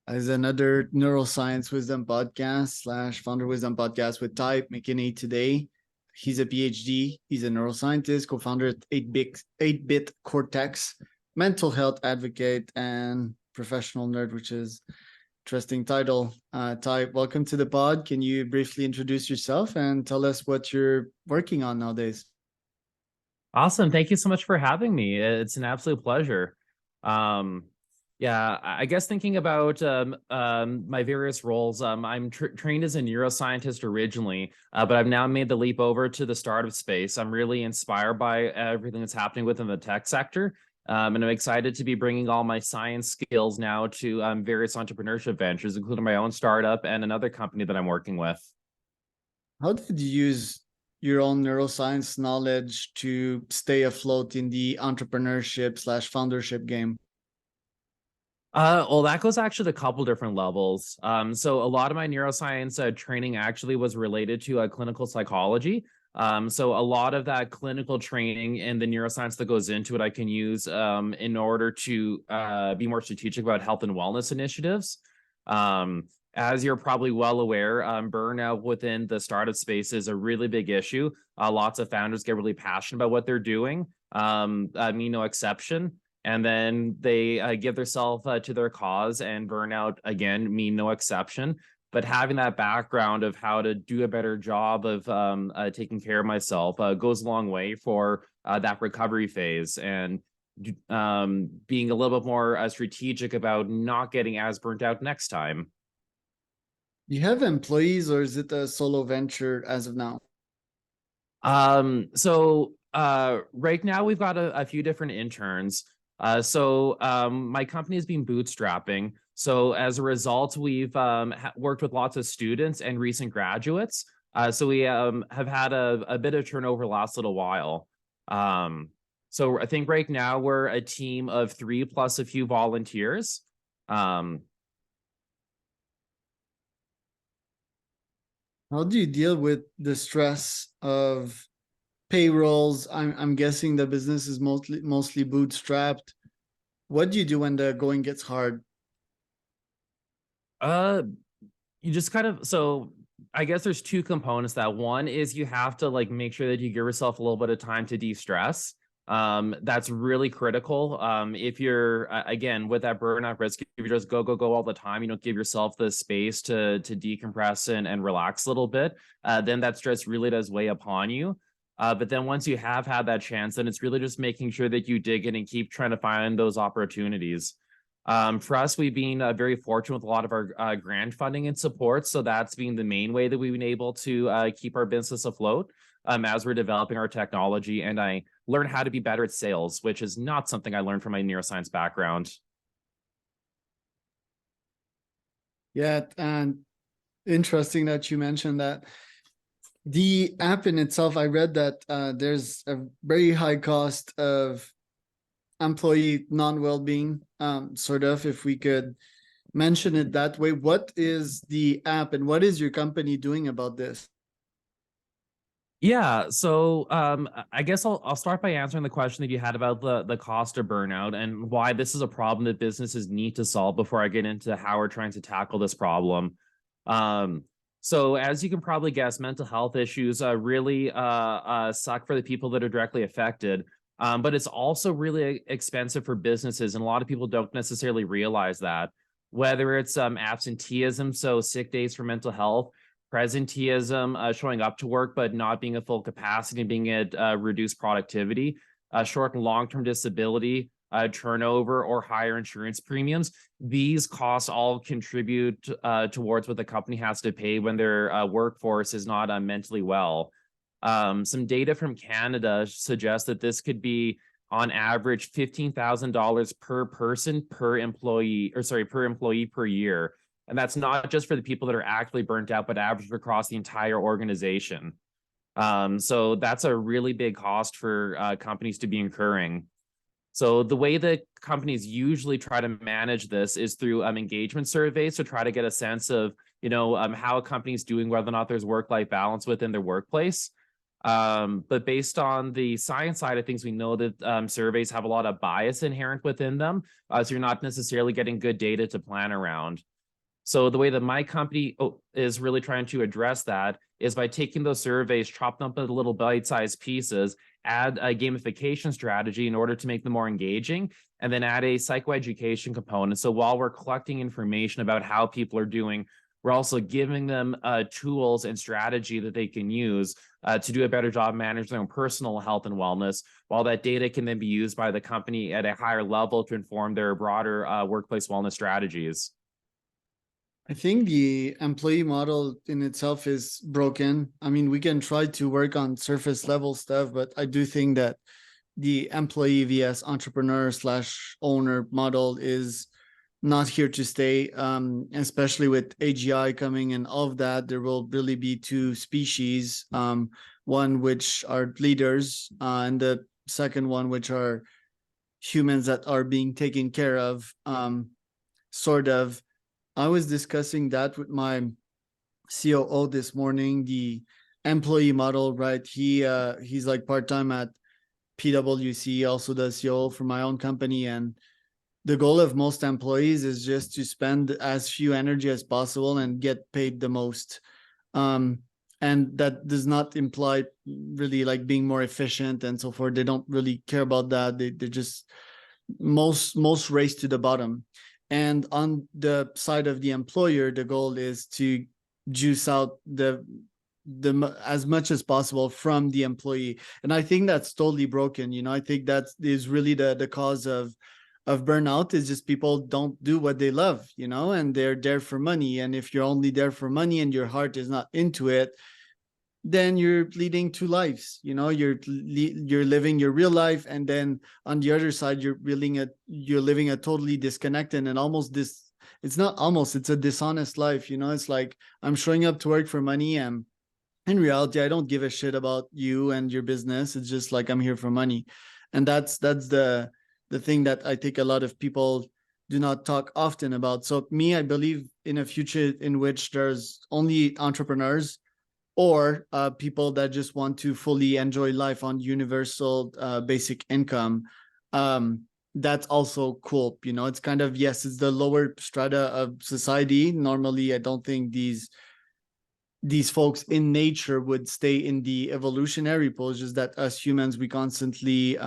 as another neuroscience wisdom podcast slash founder wisdom podcast with Ty McKinney today. He's a PhD. He's a neuroscientist, co-founder at 8-Bit Cortex, mental health advocate, and professional nerd, which is interesting title. Ty, welcome to the pod. Can you briefly introduce yourself and tell us what you're working on nowadays? Awesome. Thank you so much for having me. It's an absolute pleasure. Um, yeah, I guess thinking about my various roles, I'm trained as a neuroscientist originally, but I've now made the leap over to the startup space. I'm really inspired by everything that's happening within the tech sector. And I'm excited to be bringing all my science skills now to various entrepreneurship ventures, including my own startup and another company that I'm working with. How did you use your own neuroscience knowledge to stay afloat in the entrepreneurship slash foundership game? Well, that goes actually to a couple different levels. So a lot of my neuroscience training actually was related to clinical psychology. So a lot of that clinical training and the neuroscience that goes into it, I can use in order to be more strategic about health and wellness initiatives. As you're probably well aware, burnout within the startup space is a really big issue. Lots of founders get really passionate about what they're doing. Me no exception. And then they give themselves to their cause, and burnout, again, me no exception. But having that background of how to do a better job of taking care of myself goes a long way for that recovery phase, and being a little bit more strategic about not getting as burnt out next time. Do you have employees or is it a solo venture as of now? Right now we've got a few different interns. My company has been bootstrapping. So as a result, we've worked with lots of students and recent graduates. So we have had a bit of turnover the last little while. So I think right now we're a team of 3 plus a few volunteers. How do you deal with the stress of payrolls? I'm guessing the business is mostly bootstrapped. What do you do when the going gets hard? Uh, you just kind of so I guess there's two components. That one is you have to like make sure that you give yourself a little bit of time to de-stress. That's really critical. If you're again with that burnout risk, if you just go all the time, you don't give yourself the space to decompress and relax a little bit, then that stress really does weigh upon you. But then once you have had that chance, then it's really just making sure that you dig in and keep trying to find those opportunities. For us, we've been very fortunate with a lot of our grant funding and support. So that's been the main way that we've been able to keep our business afloat as we're developing our technology. And I learned how to be better at sales, which is not something I learned from my neuroscience background. Yeah, and interesting that you mentioned that. The app in itself, I read that there's a very high cost of employee non-well-being, sort of, if we could mention it that way. What is the app and what is your company doing about this? Yeah, I guess I'll start by answering the question that you had about the cost of burnout and why this is a problem that businesses need to solve before I get into how we're trying to tackle this problem. Um, so as you can probably guess, mental health issues really suck for the people that are directly affected. But it's also really expensive for businesses, and a lot of people don't necessarily realize that. Whether it's absenteeism, so sick days for mental health, presenteeism, showing up to work but not being at full capacity, being at reduced productivity, short and long-term disability, turnover, or higher insurance premiums. These costs all contribute towards what the company has to pay when their workforce is not mentally well. Some data from Canada suggests that this could be on average $15,000 per person per employee, or sorry, per employee per year. And that's not just for the people that are actually burnt out, but averaged across the entire organization. So that's a really big cost for companies to be incurring. So the way that companies usually try to manage this is through engagement surveys to try to get a sense of, how a company's doing, whether or not there's work-life balance within their workplace. But based on the science side of things, we know that surveys have a lot of bias inherent within them. So you're not necessarily getting good data to plan around. So the way that my company is really trying to address that is by taking those surveys, chop them up into little bite-sized pieces, add a gamification strategy in order to make them more engaging, and then add a psychoeducation component. So while we're collecting information about how people are doing, we're also giving them tools and strategy that they can use to do a better job managing their own personal health and wellness, while that data can then be used by the company at a higher level to inform their broader workplace wellness strategies. I think the employee model in itself is broken. I mean, we can try to work on surface level stuff, but I do think that the employee vs entrepreneur slash owner model is not here to stay, especially with AGI coming and all of that. There will really be two species, one which are leaders, and the second one which are humans that are being taken care of, sort of. I was discussing that with my COO this morning, the employee model, right? He's like part-time at PwC, also the COO for my own company. And the goal of most employees is just to spend as few energy as possible and get paid the most. And that does not imply really like being more efficient and so forth. They don't really care about that. They just most race to the bottom. And on the side of the employer, the goal is to juice out the as much as possible from the employee. And I think that's totally broken. You know, I think that is really the cause of burnout, is just people don't do what they love, you know, and they're there for money. And if you're only there for money and your heart is not into it, then you're leading two lives. You know, you're living your real life, and then on the other side you're living a totally disconnected and it's not almost, it's a dishonest life. You know, it's like, I'm showing up to work for money, and in reality I don't give a shit about you and your business. It's just like, I'm here for money. And that's the thing that I think a lot of people do not talk often about. So me, I believe in a future in which there's only entrepreneurs or people that just want to fully enjoy life on universal basic income. That's also cool. You know, it's kind of, yes, it's the lower strata of society. Normally, I don't think these folks in nature would stay in the evolutionary pose. Just that us humans, we constantly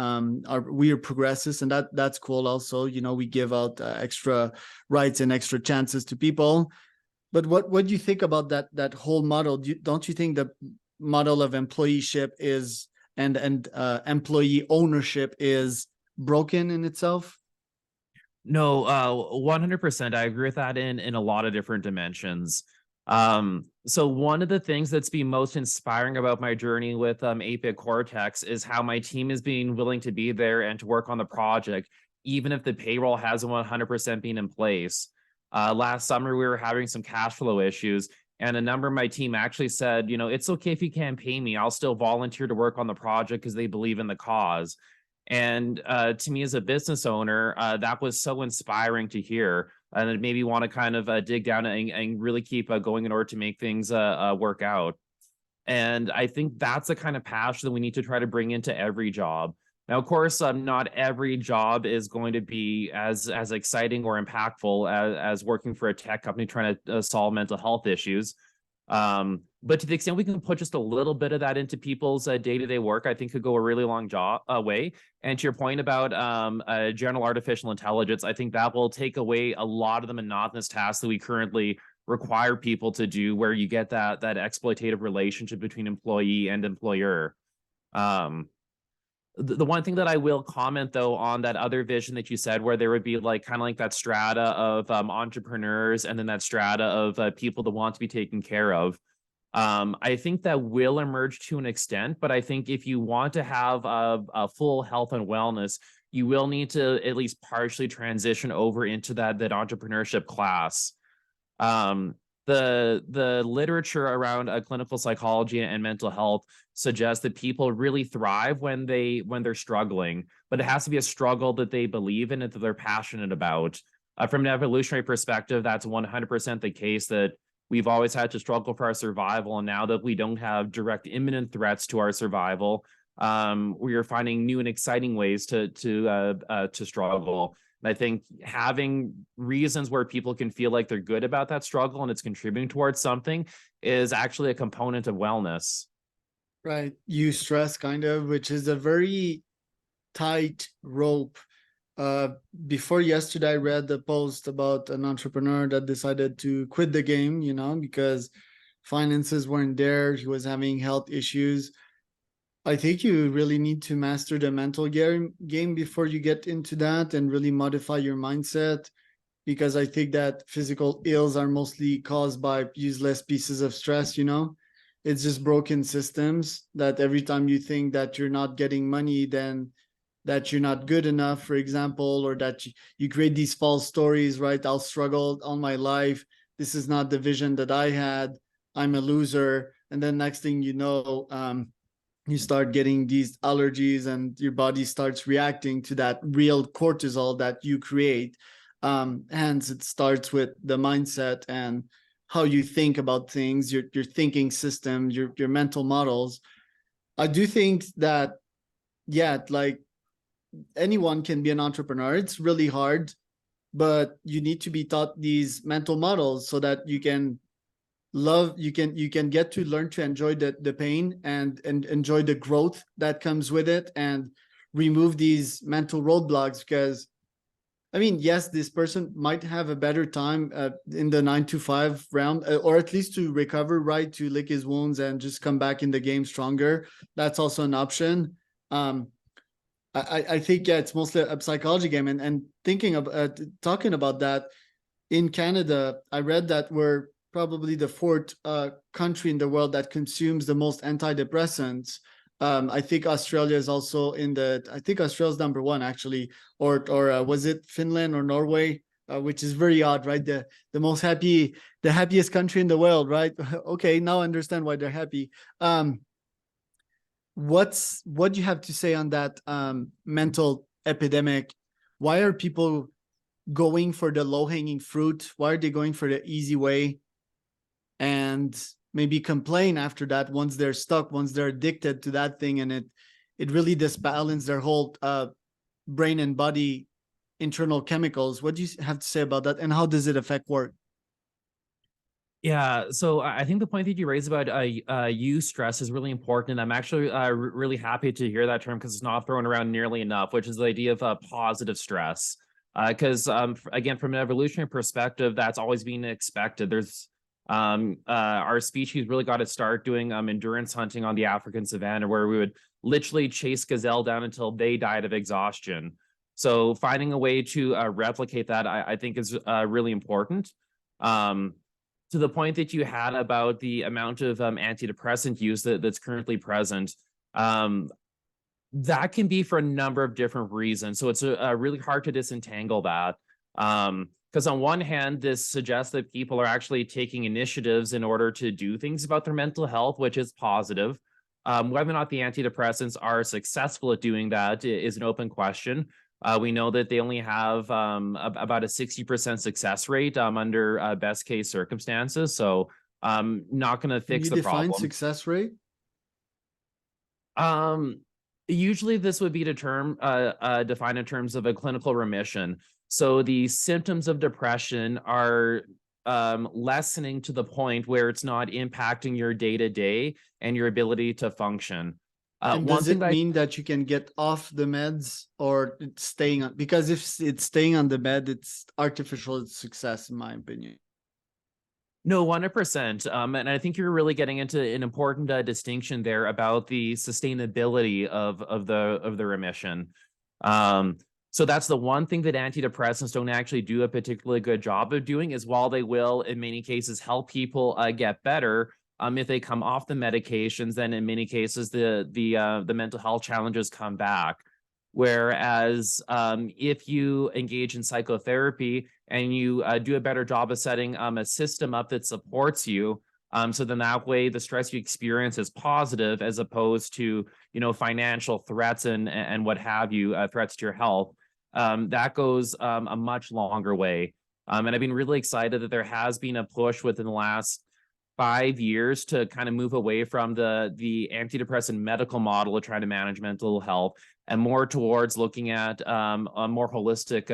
we are progressive, and that's cool. Also, you know, we give out extra rights and extra chances to people. But what do you think about that whole model? Don't you think the model of employeeship is and employee ownership is broken in itself? No, 100%. I agree with that in a lot of different dimensions. So one of the things that's been most inspiring about my journey with Bit Cortex is how my team is being willing to be there and to work on the project, even if the payroll hasn't 100% been in place. Last summer, we were having some cash flow issues, and a number of my team actually said, you know, it's okay if you can't pay me. I'll still volunteer to work on the project because they believe in the cause. And to me as a business owner, that was so inspiring to hear. And it made me want to kind of dig down and really keep going in order to make things work out. And I think that's the kind of passion that we need to try to bring into every job. Now, of course, not every job is going to be as exciting or impactful as working for a tech company trying to solve mental health issues. But to the extent we can put just a little bit of that into people's day-to-day work, I think could go a really long way. And to your point about general artificial intelligence, I think that will take away a lot of the monotonous tasks that we currently require people to do, where you get that exploitative relationship between employee and employer. The one thing that I will comment though on that other vision that you said, where there would be like kind of like that strata of entrepreneurs and then that strata of people that want to be taken care of. I think that will emerge to an extent, but I think if you want to have a full health and wellness, you will need to at least partially transition over into that entrepreneurship class. The literature around clinical psychology and mental health suggests that people really thrive when they're struggling, but it has to be a struggle that they believe in and that they're passionate about. From an evolutionary perspective, that's 100% the case, that we've always had to struggle for our survival, and now that we don't have direct imminent threats to our survival, we are finding new and exciting ways to struggle. And I think having reasons where people can feel like they're good about that struggle and it's contributing towards something is actually a component of wellness. Right. Eustress kind of, which is a very tight rope. Uh, Before yesterday, I read the post about an entrepreneur that decided to quit the game, because finances weren't there. He was having health issues. I think you really need to master the mental game before you get into that and really modify your mindset, because I think that physical ills are mostly caused by useless pieces of stress. It's just broken systems that every time you think that you're not getting money, then that you're not good enough, for example, or that you create these false stories, right? I'll struggle all my life. This is not the vision that I had. I'm a loser. And then next thing you know, you start getting these allergies and your body starts reacting to that real cortisol that you create. Hence, it starts with the mindset and how you think about things, your thinking system, your mental models. I do think that, yeah, like anyone can be an entrepreneur. It's really hard, but you need to be taught these mental models so that you can get to learn to enjoy the pain and enjoy the growth that comes with it, and remove these mental roadblocks. Because I mean, yes, this person might have a better time in the 9 to 5 round, or at least to recover, right, to lick his wounds and just come back in the game stronger. That's also an option. I think, yeah, it's mostly a psychology game. And thinking of talking about that, in Canada, I read that we're probably the fourth country in the world that consumes the most antidepressants. I think Australia is also I think Australia's number one, actually, or was it Finland or Norway? Which is very odd, right? The happiest country in the world, right? Okay, now I understand why they're happy. What do you have to say on that mental epidemic? Why are people going for the low-hanging fruit? Why are they going for the easy way and maybe complain after that once they're stuck, once they're addicted to that thing, and it really disbalances their whole brain and body internal chemicals? What do you have to say about that, and how does it affect work? Yeah, so I think the point that you raised about eustress is really important. And I'm actually really happy to hear that term because it's not thrown around nearly enough, which is the idea of positive stress. Because again, from an evolutionary perspective, that's always been expected. There's our species really got to start doing endurance hunting on the African savanna, where we would literally chase gazelle down until they died of exhaustion. So finding a way to replicate that, I think, is really important. To the point that you had about the amount of antidepressant use that's currently present, that can be for a number of different reasons. So it's really hard to disentangle that. Because on one hand, this suggests that people are actually taking initiatives in order to do things about their mental health, which is positive. Whether or not the antidepressants are successful at doing that is an open question. We know that they only have about a 60% success rate under best case circumstances. So not going to Can fix you the define problem. success rate? Usually this would be defined in terms of a clinical remission. So the symptoms of depression are lessening to the point where it's not impacting your day-to-day and your ability to function. And One does thing it that mean that you can get off the meds, or it's staying on? Because if it's staying on the bed, it's artificial success, in my opinion. No, 100%. And I think you're really getting into an important distinction there about the sustainability of the remission. So that's the one thing that antidepressants don't actually do a particularly good job of doing, is while they will in many cases help people get better, if they come off the medications, then in many cases the mental health challenges come back. Whereas if you engage in psychotherapy and you do a better job of setting a system up that supports you, so then that way the stress you experience is positive, as opposed to, financial threats and what have you, threats to your health. That goes a much longer way. And I've been really excited that there has been a push within the last 5 years to kind of move away from the antidepressant medical model of trying to manage mental health, and more towards looking at more holistic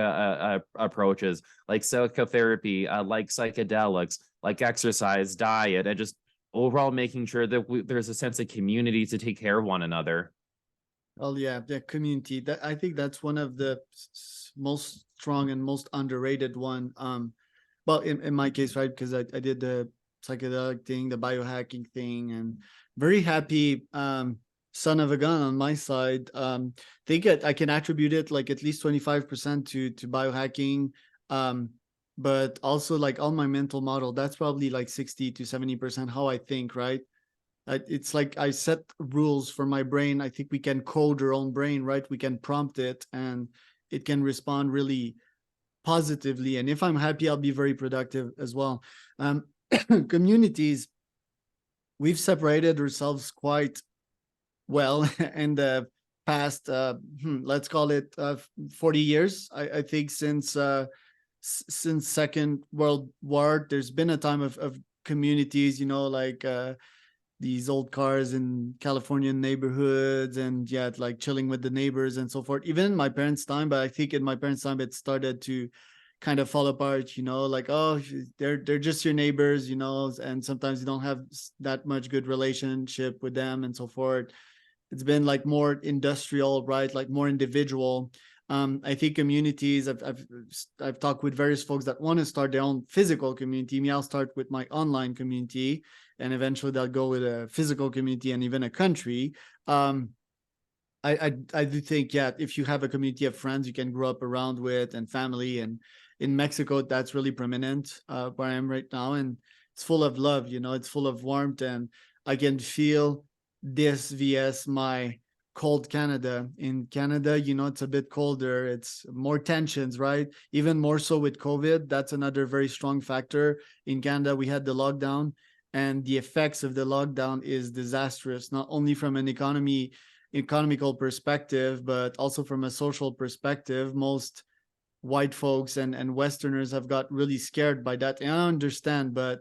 approaches like psychotherapy, like psychedelics, like exercise, diet, and just overall making sure that there's a sense of community to take care of one another. Oh yeah, the community. That I think that's one of the most strong and most underrated one. Well, in my case, right, because I did the psychedelic thing, the biohacking thing, and very happy. Son of a gun on my side. Think I can attribute it like at least 25% to biohacking. Um, but also like all my mental model, that's probably like 60 to 70% how I think, right? It's like I set rules for my brain. I think we can code our own brain, right? We can prompt it and it can respond really positively. And if I'm happy, I'll be very productive as well. Um, communities, we've separated ourselves quite well in the past, let's call it 40 years. I think since Second World War, there's been a time of communities, like these old cars in Californian neighborhoods and yeah, like chilling with the neighbors and so forth. Even in my parents' time, but I think in my parents' time it started to kind of fall apart, like, oh, they're just your neighbors, and sometimes you don't have that much good relationship with them and so forth. It's been like more industrial, right? Like more individual. I think communities. I've talked with various folks that want to start their own physical community. Me, I'll start with my online community, and eventually they'll go with a physical community and even a country. I do think, yeah, if you have a community of friends you can grow up around with and family, and in Mexico that's really prominent where I am right now, and it's full of love. It's full of warmth, and I can feel this vs my cold Canada. In Canada, it's a bit colder, it's more tensions, right? Even more so with COVID. That's another very strong factor. In Canada we had the lockdown, and the effects of the lockdown is disastrous, not only from an economical perspective but also from a social perspective. Most white folks and Westerners have got really scared by that, and I understand, but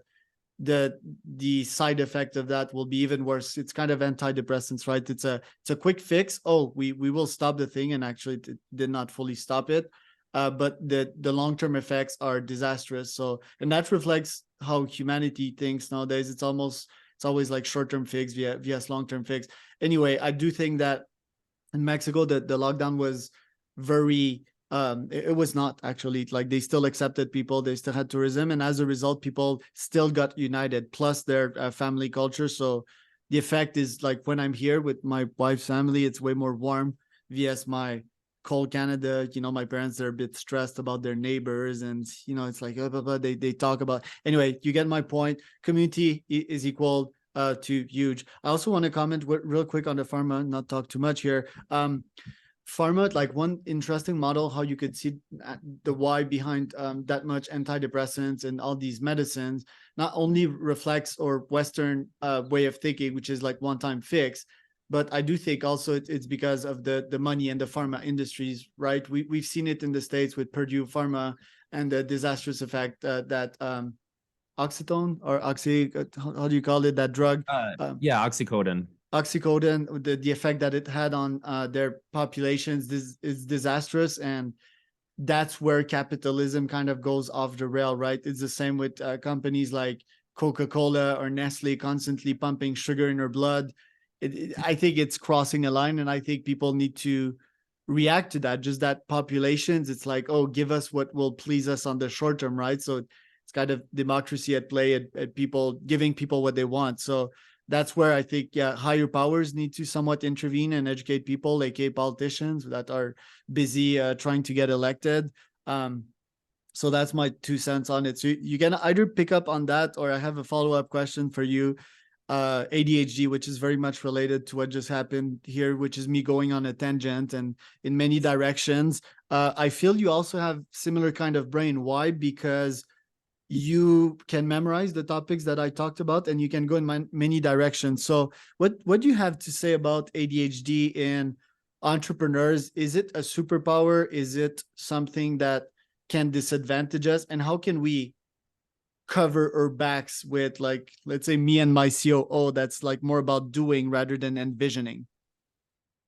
the side effect of that will be even worse. It's kind of antidepressants, right? It's a quick fix. Oh, we will stop the thing, and actually it did not fully stop it. But the long-term effects are disastrous. So, and that reflects how humanity thinks nowadays. It's always like short-term fix via long-term fix. Anyway, I do think that in Mexico the lockdown was very it was not actually, like, they still accepted people, they still had tourism, and as a result people still got united, plus their family culture. So the effect is like when I'm here with my wife's family, it's way more warm vs my cold Canada. My parents are a bit stressed about their neighbors, and it's like they talk about. Anyway, you get my point. Community is equal to huge. I also want to comment real quick on the pharma, not talk too much here. Pharma, like one interesting model, how you could see the why behind that much antidepressants and all these medicines, not only reflects our Western way of thinking, which is like one-time fix, but I do think also it's because of the money and the pharma industries, right? We've seen it in the States with Purdue Pharma and the disastrous effect that oxytocin or how do you call it, that drug? Yeah, oxycodone. Oxycodone, the effect that it had on their populations is disastrous, and that's where capitalism kind of goes off the rail, right? It's the same with companies like Coca-Cola or Nestle constantly pumping sugar in our blood. I think it's crossing a line, and I think people need to react to that. Just that populations, it's like, oh, give us what will please us on the short term, right? So it's kind of democracy at play, at people giving people what they want. So that's where I think, yeah, higher powers need to somewhat intervene and educate people, aka politicians that are busy trying to get elected. So that's my 2 cents on it. So you can either pick up on that, or I have a follow-up question for you. ADHD, which is very much related to what just happened here, which is me going on a tangent and in many directions. I feel you also have similar kind of brain. Why? Because you can memorize the topics that I talked about, and you can go in many directions. So what do you have to say about ADHD in entrepreneurs? Is it a superpower? Is it something that can disadvantage us? And how can we cover our backs with, like, let's say me and my COO, that's like more about doing rather than envisioning?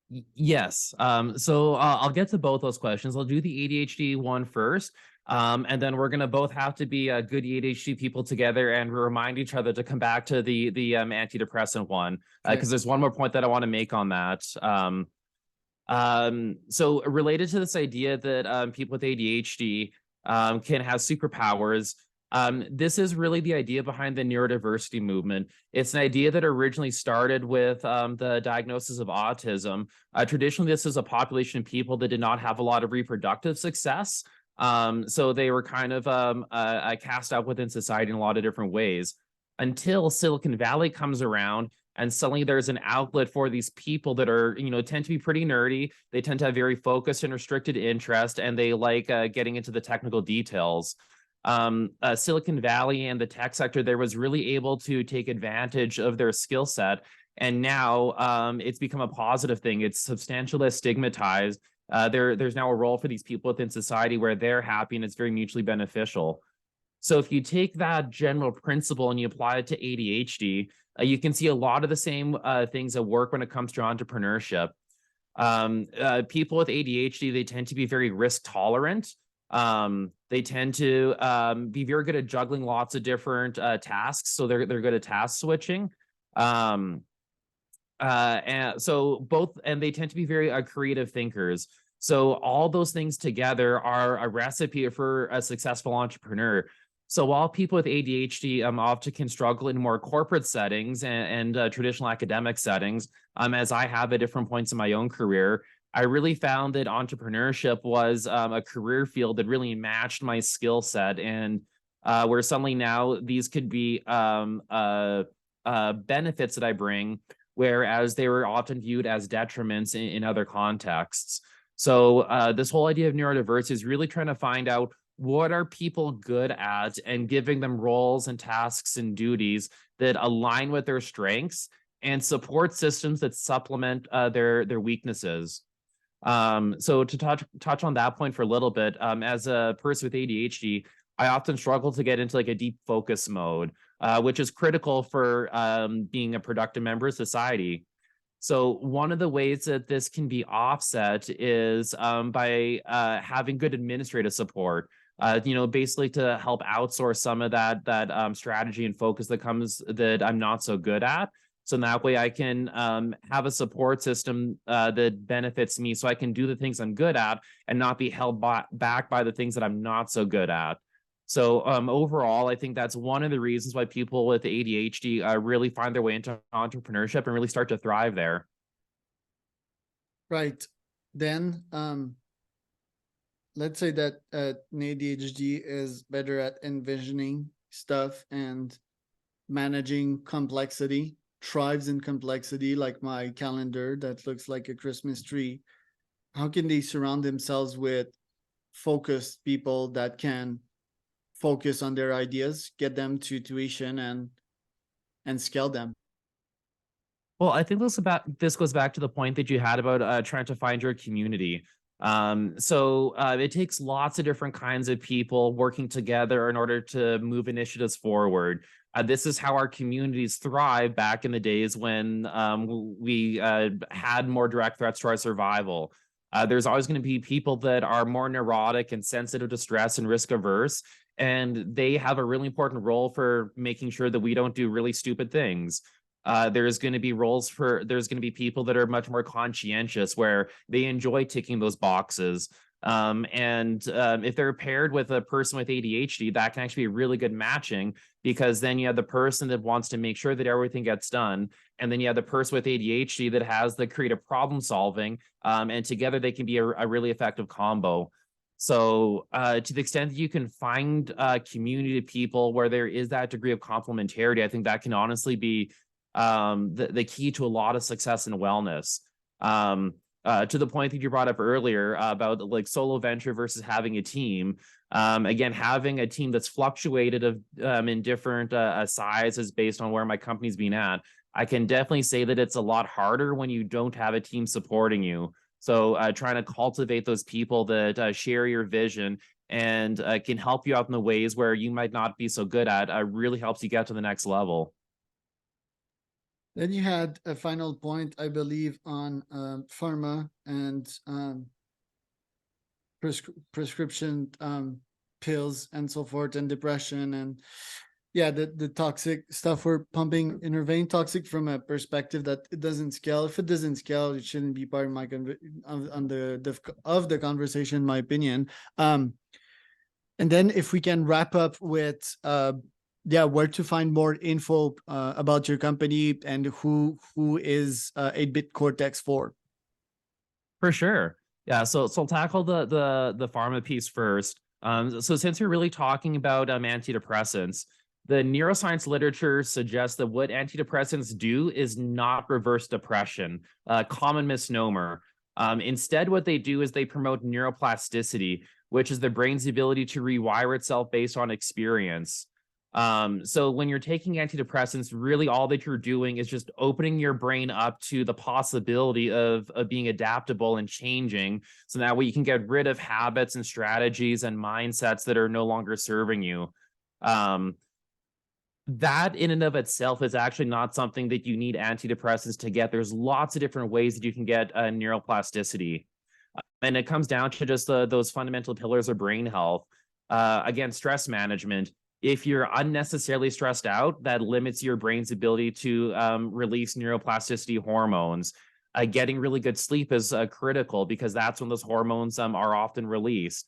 Yes. So I'll get to both those questions. I'll do the ADHD one first. And then we're gonna both have to be good ADHD people together and remind each other to come back to the antidepressant one, Okay. because there's one more point that I want to make on that. So related to this idea that people with ADHD can have superpowers. This is really the idea behind the neurodiversity movement. It's an idea that originally started with the diagnosis of autism. Traditionally, this is a population of people that did not have a lot of reproductive success. So they were kind of cast out within society in a lot of different ways until Silicon Valley comes around and suddenly there's an outlet for these people that are, tend to be pretty nerdy. They tend to have very focused and restricted interest, and they like getting into the technical details. Silicon Valley and the tech sector there was really able to take advantage of their skill set. And now it's become a positive thing. It's substantially stigmatized. There's now a role for these people within society where they're happy and it's very mutually beneficial. So if you take that general principle and you apply it to ADHD, you can see a lot of the same things at work when it comes to entrepreneurship. People with ADHD, they tend to be very risk tolerant. They tend to be very good at juggling lots of different tasks. So they're good at task switching. And they tend to be very creative thinkers. So all those things together are a recipe for a successful entrepreneur. So while people with ADHD often can struggle in more corporate settings and traditional academic settings, as I have at different points in my own career, I really found that entrepreneurship was a career field that really matched my skill set, and where suddenly now these could be benefits that I bring, whereas they were often viewed as detriments in other contexts. So this whole idea of neurodiversity is really trying to find out what are people good at and giving them roles and tasks and duties that align with their strengths and support systems that supplement their weaknesses. So to touch on that point for a little bit, as a person with ADHD, I often struggle to get into like a deep focus mode, which is critical for being a productive member of society. So one of the ways that this can be offset is by having good administrative support. Basically to help outsource some of that strategy and focus that I'm not so good at. So that way I can have a support system that benefits me, so I can do the things I'm good at and not be held back by the things that I'm not so good at. So overall, I think that's one of the reasons why people with ADHD really find their way into entrepreneurship and really start to thrive there. Right. Then let's say that an ADHD is better at envisioning stuff and managing complexity, thrives in complexity, like my calendar that looks like a Christmas tree. How can they surround themselves with focused people that can focus on their ideas, get them to tuition and scale them? Well, I think this goes back to the point that you had about trying to find your community. It takes lots of different kinds of people working together in order to move initiatives forward. This is how our communities thrive back in the days when we had more direct threats to our survival. There's always going to be people that are more neurotic and sensitive to stress and risk averse, and they have a really important role for making sure that we don't do really stupid things. There's going to be people that are much more conscientious, where they enjoy ticking those boxes. If they're paired with a person with ADHD, that can actually be really good matching, because then you have the person that wants to make sure that everything gets done, and then you have the person with ADHD that has the creative problem solving, and together they can be a really effective combo. So to the extent that you can find a community of people where there is that degree of complementarity, I think that can honestly be the key to a lot of success and wellness. To the point that you brought up earlier about like solo venture versus having a team. Again, having a team that's fluctuated in different sizes based on where my company's been at, I can definitely say that it's a lot harder when you don't have a team supporting you. So trying to cultivate those people that share your vision and can help you out in the ways where you might not be so good at really helps you get to the next level. Then you had a final point, I believe, on pharma and prescription pills and so forth, and depression, and yeah, the toxic stuff we're pumping in our vein. Toxic from a perspective that it doesn't scale. If it doesn't scale, it shouldn't be part of my of the conversation, in my opinion. And then if we can wrap up with yeah, where to find more info about your company and who is 8-Bit Cortex for. For sure. Yeah. So I'll tackle the pharma piece first. So since we're really talking about antidepressants, the neuroscience literature suggests that what antidepressants do is not reverse depression, a common misnomer. Instead, what they do is they promote neuroplasticity, which is the brain's ability to rewire itself based on experience. So when you're taking antidepressants, really all that you're doing is just opening your brain up to the possibility of being adaptable and changing. So that way you can get rid of habits and strategies and mindsets that are no longer serving you. That in and of itself is actually not something that you need antidepressants to get. There's lots of different ways that you can get neuroplasticity. And it comes down to just those fundamental pillars of brain health. Again, stress management. If you're unnecessarily stressed out, that limits your brain's ability to release neuroplasticity hormones. Getting really good sleep is critical because that's when those hormones are often released.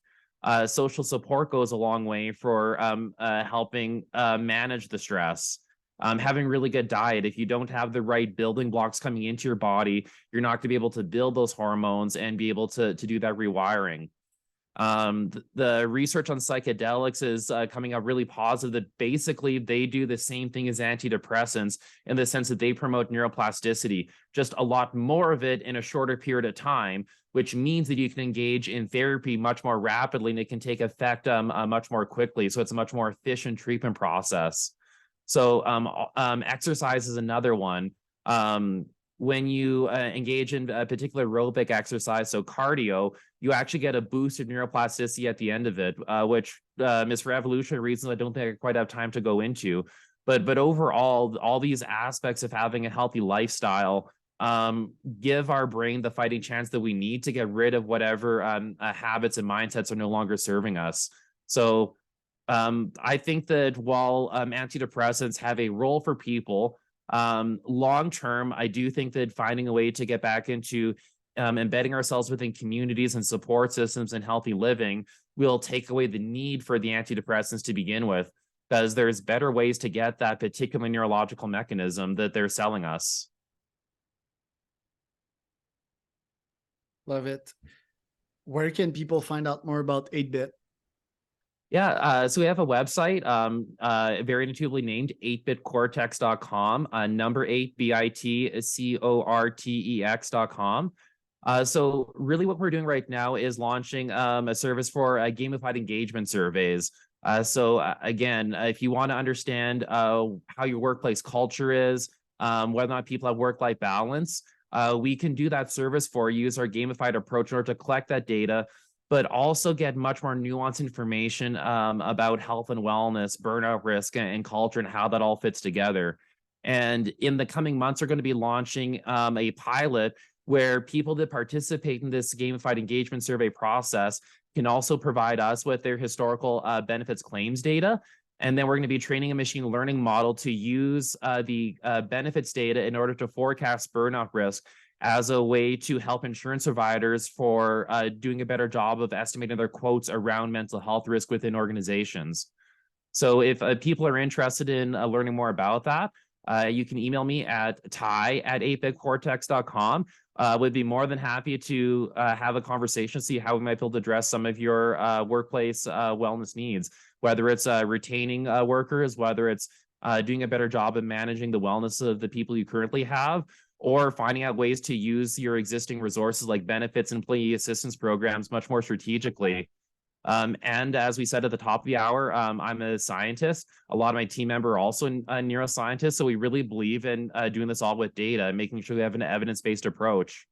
Social support goes a long way for helping manage the stress. Having really good diet. If you don't have the right building blocks coming into your body, you're not going to be able to build those hormones and be able to do that rewiring. The research on psychedelics is coming out really positive that basically they do the same thing as antidepressants in the sense that they promote neuroplasticity, just a lot more of it in a shorter period of time, which means that you can engage in therapy much more rapidly and it can take effect much more quickly. So it's a much more efficient treatment process. So exercise is another one. When you engage in a particular aerobic exercise, so cardio, you actually get a boost of neuroplasticity at the end of it, which Miss Revolution reasons I don't think I quite have time to go into. But overall, all these aspects of having a healthy lifestyle give our brain the fighting chance that we need to get rid of whatever habits and mindsets are no longer serving us. So I think that while antidepressants have a role for people, long term, I do think that finding a way to get back into embedding ourselves within communities and support systems and healthy living will take away the need for the antidepressants to begin with, because there's better ways to get that particular neurological mechanism that they're selling us. Love it. Where can people find out more about 8-Bit? Yeah, so we have a website, very intuitively named 8bitcortex.com, number 8 bitcortex.com. So really what we're doing right now is launching a service for gamified engagement surveys. Again, if you want to understand how your workplace culture is, whether or not people have work-life balance, we can do that service for you, use our gamified approach in order to collect that data, but also get much more nuanced information about health and wellness, burnout risk, and culture, and how that all fits together. And in the coming months, we're going to be launching a pilot where people that participate in this gamified engagement survey process can also provide us with their historical benefits claims data. And then we're going to be training a machine learning model to use the benefits data in order to forecast burnout risk as a way to help insurance providers for doing a better job of estimating their quotes around mental health risk within organizations. So if people are interested in learning more about that, you can email me at ty@8bitcortex.com. Would be more than happy to have a conversation, see how we might be able to address some of your workplace wellness needs, whether it's retaining workers, whether it's doing a better job of managing the wellness of the people you currently have, or finding out ways to use your existing resources like benefits and employee assistance programs much more strategically. And as we said at the top of the hour, I'm a scientist. A lot of my team member are also neuroscientists. So we really believe in doing this all with data and making sure we have an evidence-based approach.